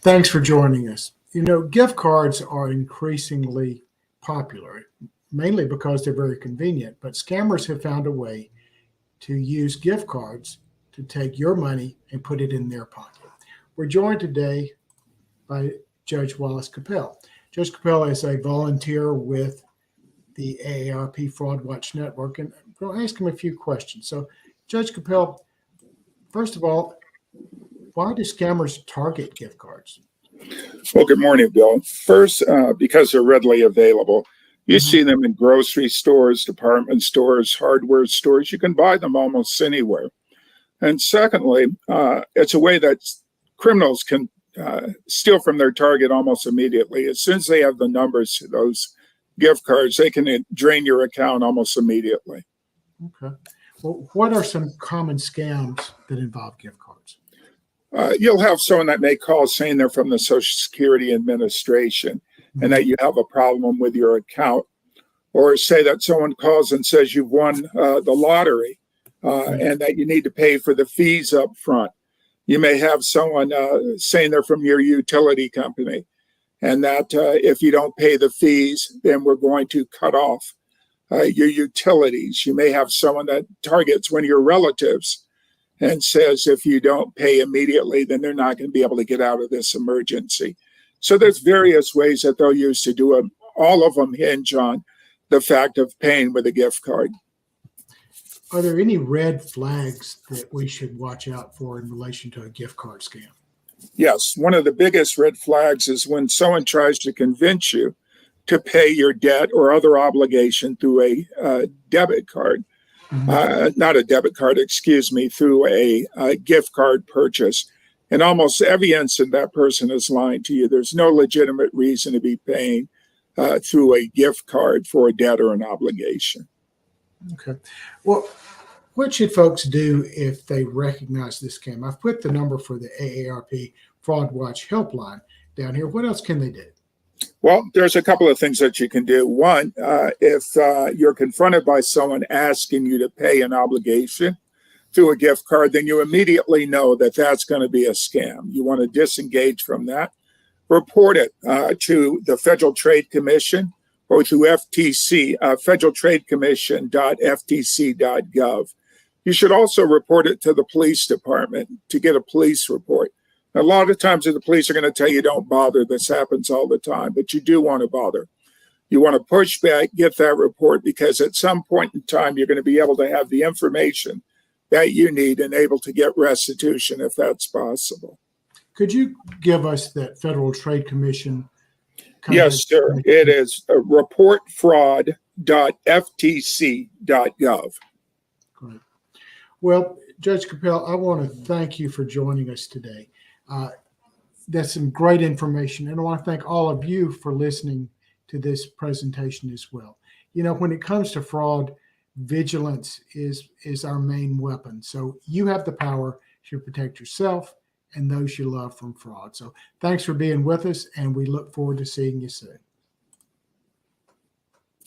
Thanks for joining us. Gift cards are increasingly popular, mainly because they're very convenient, but scammers have found a way to use gift cards to take your money and put it in their pocket. We're joined today by Judge Wallace Capel. Judge Capel is a volunteer with the AARP Fraud Watch Network, and we'll ask him a few questions. So, Judge Capel, first of all, why do scammers target gift cards? Well, good morning, Bill. First, because they're readily available. You see them in grocery stores, department stores, hardware stores. You can buy them almost anywhere. And secondly, it's a way that criminals can steal from their target almost immediately. As soon as they have the numbers to those gift cards, they can drain your account almost immediately. Okay. Well, what are some common scams that involve gift cards? You'll have someone that may call saying they're from the Social Security Administration and that you have a problem with your account, or say that someone calls and says you've won the lottery and that you need to pay for the fees up front. You may have someone saying they're from your utility company and that if you don't pay the fees, then we're going to cut off your utilities. You may have someone that targets one of your relatives and says if you don't pay immediately, then they're not going to be able to get out of this emergency. So there's various ways that they'll use to do it. All of them hinge on the fact of paying with a gift card. Are there any red flags that we should watch out for in relation to a gift card scam? Yes, one of the biggest red flags is when someone tries to convince you to pay your debt or other obligation through a debit card. Not a debit card, through a gift card purchase. In almost every instant, that person is lying to you. There's no legitimate reason to be paying through a gift card for a debt or an obligation. Okay. Well, what should folks do if they recognize this scam? I've put the number for the AARP Fraud Watch helpline down here. What else can they do? Well, there's a couple of things that you can do. One, if you're confronted by someone asking you to pay an obligation through a gift card, then you immediately know that that's going to be a scam. You want to disengage from that. Report it to the Federal Trade Commission or through FTC, federaltradecommission.ftc.gov. You should also report it to the police department to get a police report. A lot of times the police are going to tell you don't bother. This happens all the time, but you do want to bother. You want to push back, get that report, because at some point in time, you're going to be able to have the information that you need and able to get restitution if that's possible. Could you give us that Federal Trade Commission? Yes, sir. It is reportfraud.ftc.gov. Great. Well, Judge Capel, I want to thank you for joining us today. That's some great information. And I want to thank all of you for listening to this presentation as well. When it comes to fraud, vigilance is our main weapon. So you have the power to protect yourself and those you love from fraud. So thanks for being with us, and we look forward to seeing you soon.